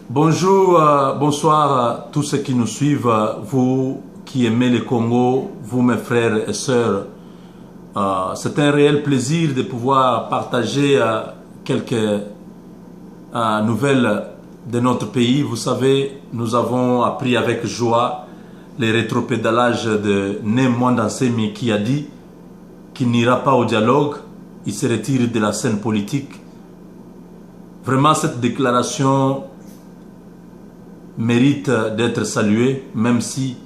Bonjour, bonsoir à tous ceux qui nous suivent, vous qui aimez le Congo, vous mes frères et sœurs. C'est un réel plaisir de pouvoir partager quelques nouvelles de notre pays. Vous savez, nous avons appris avec joie les rétropédalages de Né Semi qui a dit qu'il n'ira pas au dialogue, il se retire de la scène politique. Vraiment, cette déclaration mérite d'être saluée, même si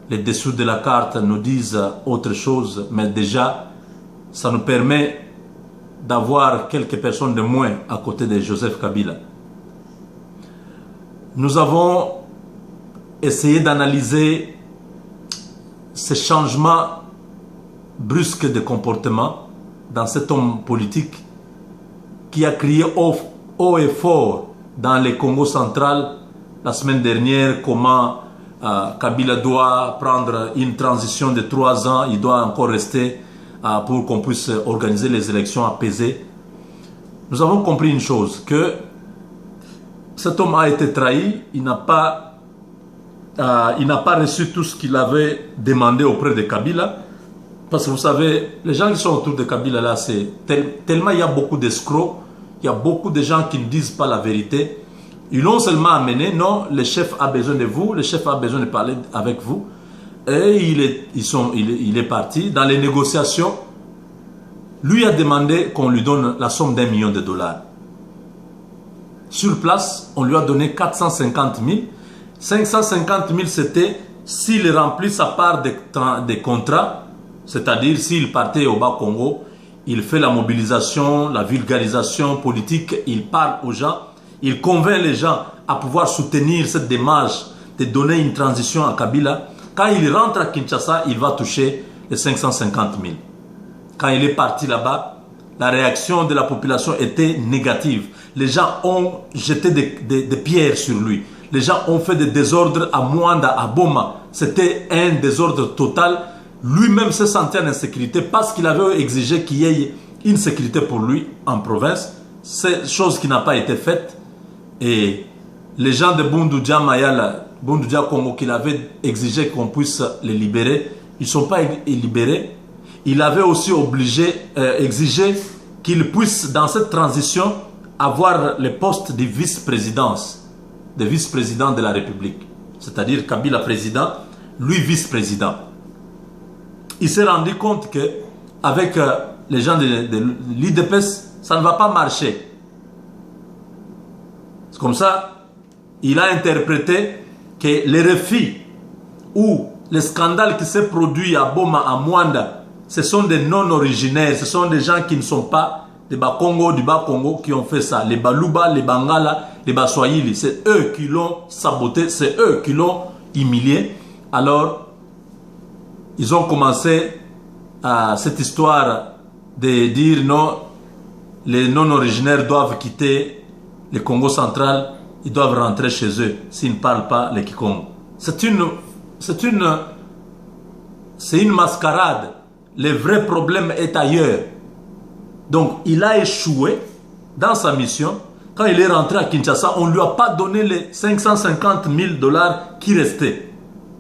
les dessous de la carte nous disent autre chose, mais déjà, ça nous permet d'avoir quelques personnes de moins à côté de Joseph Kabila. Nous avons essayé d'analyser ces changements brusques de comportement dans cet homme politique qui a crié haut et fort dans le Congo central la semaine dernière comment Kabila doit prendre une transition de 3 ans, il doit encore rester pour qu'on puisse organiser les élections apaisées. Nous avons compris une chose, que cet homme a été trahi, il n'a pas reçu tout ce qu'il avait demandé auprès de Kabila. Parce que vous savez, les gens qui sont autour de Kabila là, c'est tellement il y a beaucoup d'escrocs, il y a beaucoup de gens qui ne disent pas la vérité. Ils l'ont seulement amené, non, le chef a besoin de vous, le chef a besoin de parler avec vous. Et il est parti dans les négociations. Lui a demandé qu'on lui donne la somme d'1 million de dollars. Sur place, on lui a donné 450 000. 550 000, c'était s'il remplit sa part des contrats, c'est-à-dire s'il partait au Bas-Congo, il fait la mobilisation, la vulgarisation politique, il parle aux gens. Il convainc les gens à pouvoir soutenir cette démarche de donner une transition à Kabila. Quand il rentre à Kinshasa, il va toucher les 550 000. Quand il est parti là-bas, la réaction de la population était négative. Les gens ont jeté des pierres sur lui. Les gens ont fait des désordres à Mwanda, à Boma. C'était un désordre total. Lui-même se sentait en insécurité parce qu'il avait exigé qu'il y ait une sécurité pour lui en province. C'est chose qui n'a pas été faite. Et les gens de Bundudia Mayala, Bundudia Congo, qu'il avait exigé qu'on puisse les libérer, ils ne sont pas libérés. Il avait aussi exigé qu'ils puissent, dans cette transition, avoir le poste de vice-présidence, de vice-président de la République. C'est-à-dire Kabila président, lui vice-président. Il s'est rendu compte qu'avec les gens de l'IDPS, ça ne va pas marcher. Comme ça, il a interprété que les refus ou les scandales qui s'est produit à Boma, à Mwanda, ce sont des non-originaires, ce sont des gens qui ne sont pas des Bas-Congo, du Bas-Congo qui ont fait ça. Les Baluba, les Bangala, les Baswahili, c'est eux qui l'ont saboté, c'est eux qui l'ont humilié. Alors, ils ont commencé à cette histoire de dire non, les non-originaires doivent quitter le Congo central, ils doivent rentrer chez eux s'ils ne parlent pas le Kikongo. C'est une mascarade. Le vrai problème est ailleurs. Donc, il a échoué dans sa mission. Quand il est rentré à Kinshasa, on ne lui a pas donné les 550 000 dollars qui restaient.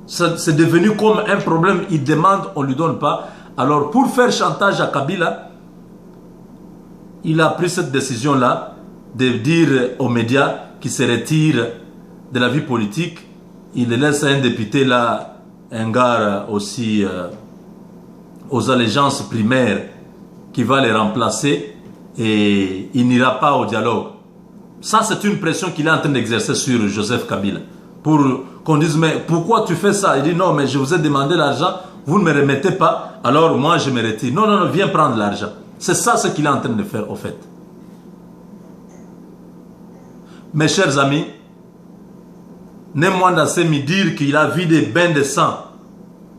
C'est devenu comme un problème. Il demande, on ne lui donne pas. Alors, pour faire chantage à Kabila, il a pris cette décision-là de dire aux médias qu'il se retire de la vie politique. Il laisse un député là, un gars aussi aux allégeances primaires qui va les remplacer et il n'ira pas au dialogue. Ça, c'est une pression qu'il est en train d'exercer sur Joseph Kabila. Pour qu'on dise, mais pourquoi tu fais ça? Il dit, non, mais je vous ai demandé l'argent, vous ne me remettez pas, alors moi je me retire. Non, non, non, viens prendre l'argent. C'est ça ce qu'il est en train de faire, au fait. Mes chers amis, Né Semi dire qu'il a vu des bains de sang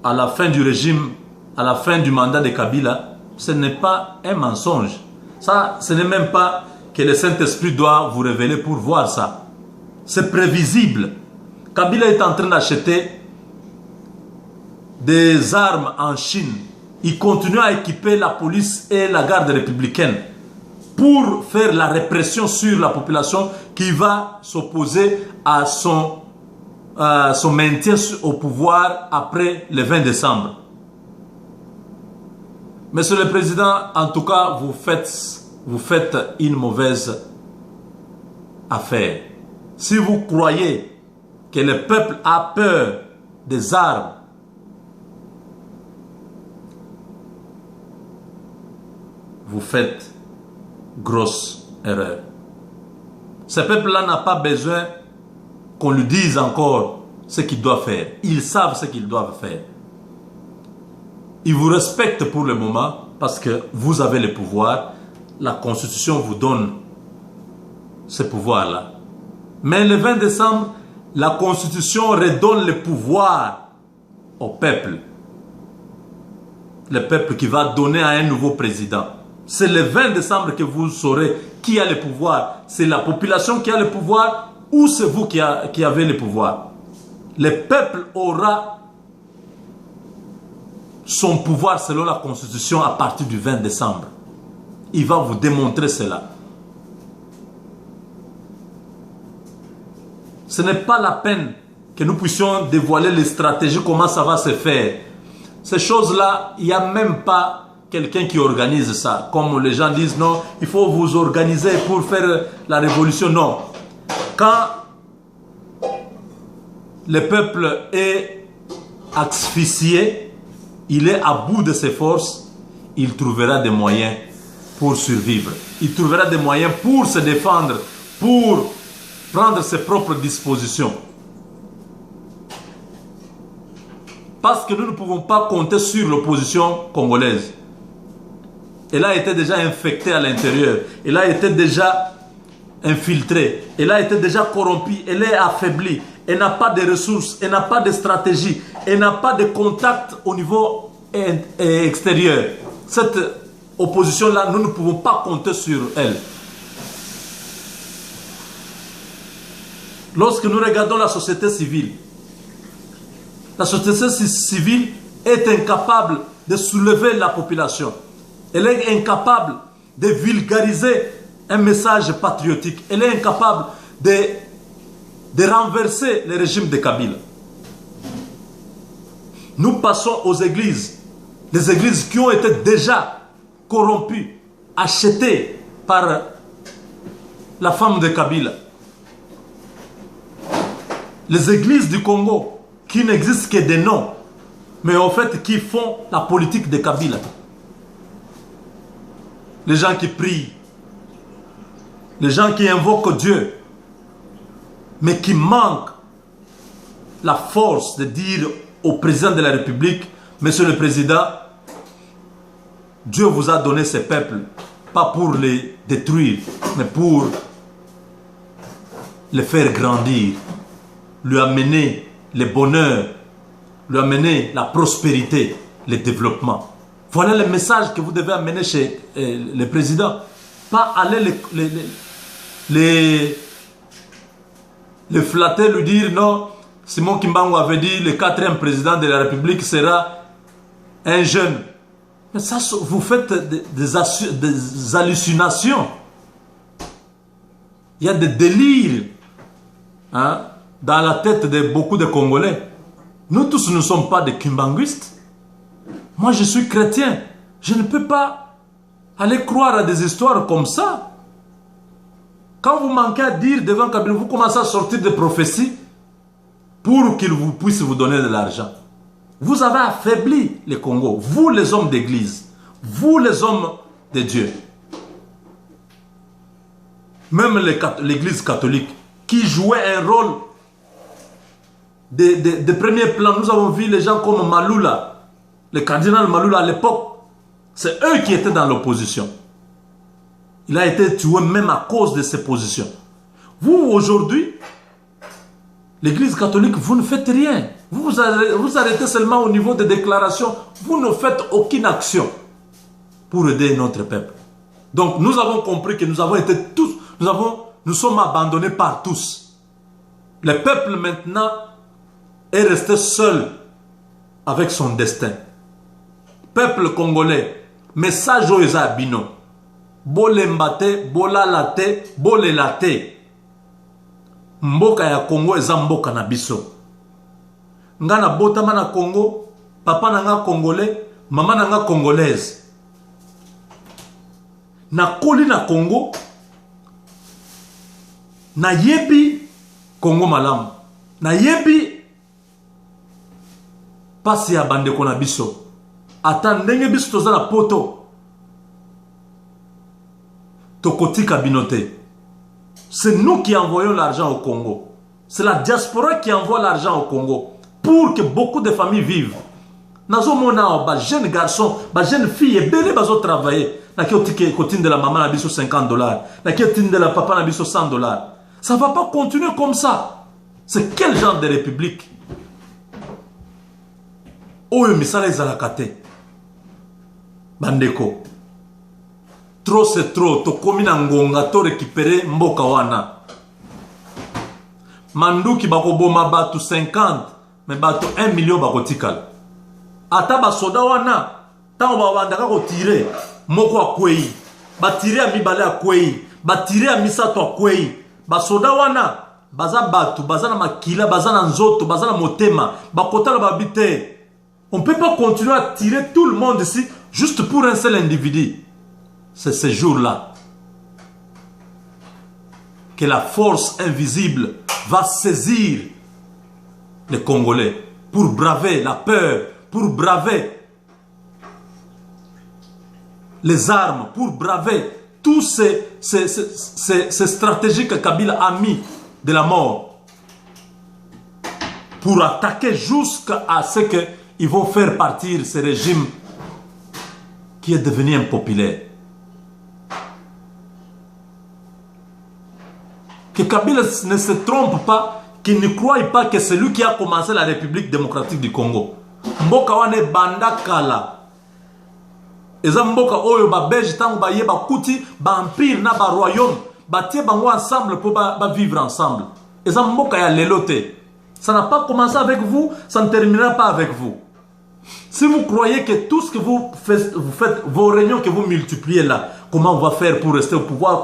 à la fin du régime, à la fin du mandat de Kabila, ce n'est pas un mensonge. Ça, ce n'est même pas que le Saint-Esprit doit vous révéler pour voir ça. C'est prévisible. Kabila est en train d'acheter des armes en Chine. Il continue à équiper la police et la garde républicaine. pour faire la répression sur la population qui va s'opposer à son maintien au pouvoir après le 20 décembre. Monsieur le Président, en tout cas, vous faites une mauvaise affaire. Si vous croyez que le peuple a peur des armes, vous faites grosse erreur. Ce peuple-là n'a pas besoin qu'on lui dise encore ce qu'il doit faire. Ils savent ce qu'ils doivent faire. Ils vous respectent pour le moment parce que vous avez le pouvoir. La Constitution vous donne ce pouvoir-là. Mais le 20 décembre, la Constitution redonne le pouvoir au peuple. Le peuple qui va donner à un nouveau président. C'est le 20 décembre que vous saurez qui a le pouvoir. C'est la population qui a le pouvoir ou c'est vous qui avez le pouvoir. Le peuple aura son pouvoir selon la Constitution à partir du 20 décembre. Il va vous démontrer cela. Ce n'est pas la peine que nous puissions dévoiler les stratégies, comment ça va se faire. Ces choses-là, il n'y a même pas quelqu'un qui organise ça. Comme les gens disent, non, il faut vous organiser pour faire la révolution. Non. Quand le peuple est asphyxié, il est à bout de ses forces, il trouvera des moyens pour survivre. Il trouvera des moyens pour se défendre, pour prendre ses propres dispositions. Parce que nous ne pouvons pas compter sur l'opposition congolaise. Elle a été déjà infectée à l'intérieur. Elle a été déjà infiltrée. Elle a été déjà corrompue. Elle est affaiblie. Elle n'a pas de ressources. Elle n'a pas de stratégie. Elle n'a pas de contact au niveau extérieur. Cette opposition-là, nous ne pouvons pas compter sur elle. Lorsque nous regardons la société civile est incapable de soulever la population. Elle est incapable de vulgariser un message patriotique. Elle est incapable de renverser le régime de Kabila. Nous passons aux églises. Les églises qui ont été déjà corrompues, achetées par la femme de Kabila. Les églises du Congo qui n'existent que des noms, mais en fait qui font la politique de Kabila. Les gens qui prient, les gens qui invoquent Dieu, mais qui manquent la force de dire au président de la République, Monsieur le Président, Dieu vous a donné ce peuple, pas pour les détruire, mais pour les faire grandir, lui amener le bonheur, lui amener la prospérité, le développement. Voilà le message que vous devez amener chez le président. Pas aller le flatter, lui dire non. Simon Kimbangu avait dit le 4e président de la République sera un jeune. Mais ça, vous faites des hallucinations. Il y a des délires dans la tête de beaucoup de Congolais. Nous tous ne sommes pas des kimbanguistes. Moi, je suis chrétien. Je ne peux pas aller croire à des histoires comme ça. Quand vous manquez à dire devant Kabila, vous commencez à sortir des prophéties pour qu'il puisse vous donner de l'argent. Vous avez affaibli le Congo. Vous, les hommes d'église. Vous, les hommes de Dieu. Même l'église catholique qui jouait un rôle de premier plan. Nous avons vu les gens comme Maloula. Le cardinal Maloula à l'époque, c'est eux qui étaient dans l'opposition. Il a été tué même à cause de ses positions. Vous, aujourd'hui, l'église catholique, vous ne faites rien. Vous arrêtez seulement au niveau des déclarations. Vous ne faites aucune action pour aider notre peuple. Donc, nous avons compris que nous avons été tous, nous sommes abandonnés par tous. Le peuple maintenant est resté seul avec son destin. Peuple congolais, message aux Abino. bolemba te, bolala te, bolela te. Mboka ya Congo eza mboka na biso. Nga na botama na Congo, papa na nga congolais, mama na nga congolaise. Na koli na Congo, na yebi Congo malamu. Na yebi pasi ya bandeko na biso. Ata ndenge biso toza na poto. Tokotika binote. C'est nous qui envoyons l'argent au Congo. C'est la diaspora qui envoie l'argent au Congo pour que beaucoup de familles vivent. Nazo mona ba jeune garçon, ba jeune fille et belé bazo travailler. Na ki otine de la maman na biso $50. Na ki otine de la papa na biso $100. Ça va pas continuer comme ça. C'est quel genre de république? Oyo misala ezalaka te. Bandeko. Trop c'est trop. Tokomi na ngonga to récupérer mboka wana. Manduki bako boma batu 50, mais batu 1 million bako tikal. Ata ba soda wana, tango ba bandaka ko tirer, moko akwei. Ba tirer a mibale akwei, ba tirer a misato akwei. Ba soda wana, baza batu, baza na makila, baza na nzoto, baza na motema, bakota la babite. On ne peut pas continuer à tirer tout le monde ici juste pour un seul individu. C'est ce jour-là que la force invisible va saisir les Congolais pour braver la peur, pour braver les armes, pour braver tous ces stratégies que Kabila a mis de la mort pour attaquer jusqu'à ce qu'ils vont faire partir ce régime qui est devenu impopulaire. Que Kabila ne se trompe pas, qu'il ne croie pas que c'est lui qui a commencé la République démocratique du Congo. Mboka wane banda kala. Eza mboka oyo ba belge tango ba yeba kuti ba empire na ba royaume ba tie bango ensemble pour ba vivre ensemble. Eza mboka ya lelote. Ça n'a pas commencé avec vous, ça ne terminera pas avec vous. Si vous croyez que tout ce que vous faites vos réunions que vous multipliez là, comment on va faire pour rester au pouvoir,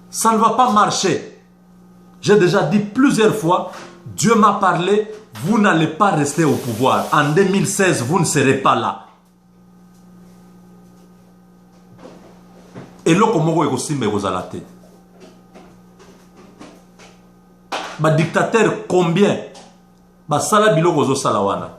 ça ne va pas marcher. J'ai déjà dit plusieurs fois, Dieu m'a parlé, vous n'allez pas rester au pouvoir. En 2016, vous ne serez pas là. Et là, comment vous allez ba dictateur combien? Ba sala biloko zo salawana.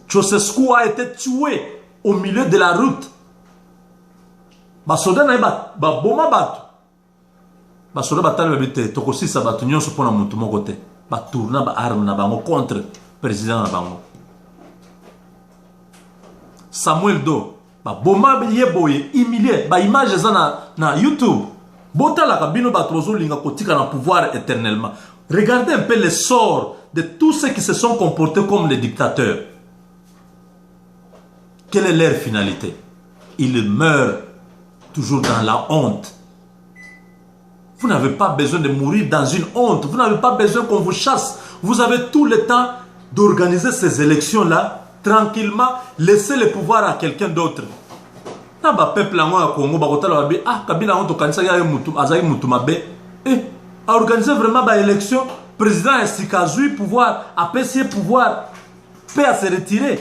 Ceausescu a été tué au milieu de la route. Ba soda na ba boma batu. Ba soda batale babite tokosi sa batu nyonso pona mutu moko te. Ba tourna ba arme na bango contre président na bango. Samuel Do ba boma yeboye humilié ba image za na YouTube. Bota la kabino ba trozo linga kotika na pouvoir éternellement. Regardez un peu le sort de tous ceux qui se sont comportés comme les dictateurs. Quelle est leur finalité? Ils meurent toujours dans la honte. Vous n'avez pas besoin de mourir dans une honte. Vous n'avez pas besoin qu'on vous chasse. Vous avez tout le temps d'organiser ces élections-là tranquillement. Laissez le pouvoir à quelqu'un d'autre. Na ba peuple à Congo bakotala babi Kabila on to kanisa ya mutu azai mutu mabe a organiser vraiment ba élection président Estikazui pouvoir APC pouvoir paix à se retirer.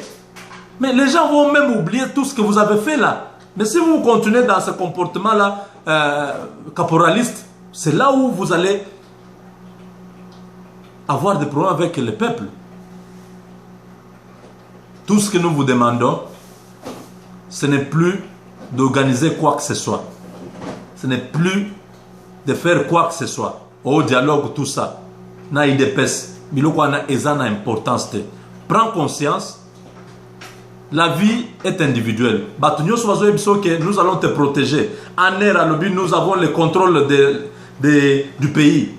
Mais les gens vont même oublier tout ce que vous avez fait là. Mais si vous continuez dans ce comportement là caporaliste, c'est là où vous allez avoir des problèmes avec le peuple. Tout ce que nous vous demandons, ce n'est plus d'organiser quoi que ce soit. Ce n'est plus de faire quoi que ce soit. Au dialogue, tout ça. Na idepes, biloko na ezana importance te. Prends conscience. La vie est individuelle. Nous allons te protéger. En air à lobby, nous avons le contrôle du pays.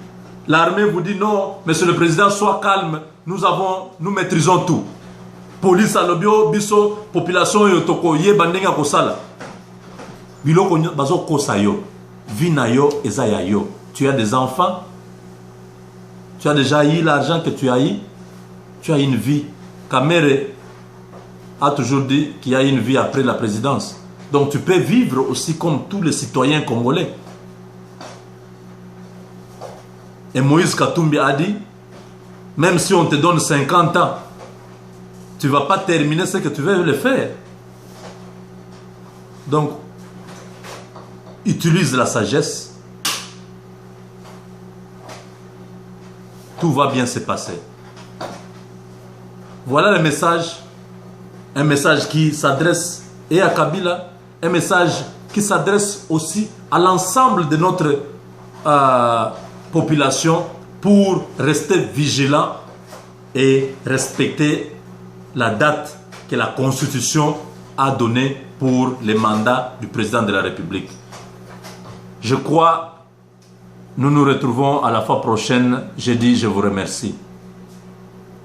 L'armée vous dit non, monsieur le président, sois calme. Nous maîtrisons tout. Police à lobby, biso, population yotoko, ye bandenga kosala. Biloko bazo kosayo, vinayo ezayayo. Tu as des enfants, tu as déjà eu l'argent que tu as eu, tu as une vie. Kamere a toujours dit qu'il y a une vie après la présidence. Donc tu peux vivre aussi comme tous les citoyens congolais. Et Moïse Katumbi a dit, même si on te donne 50 ans, tu ne vas pas terminer ce que tu veux le faire. Donc, utilise la sagesse. Tout va bien se passer. Voilà le message. Un message qui s'adresse et à Kabila, un message qui s'adresse aussi à l'ensemble de notre population pour rester vigilant et respecter la date que la Constitution a donnée pour le mandat du président de la République. Je crois, nous nous retrouvons à la fois prochaine. Je dis, je vous remercie.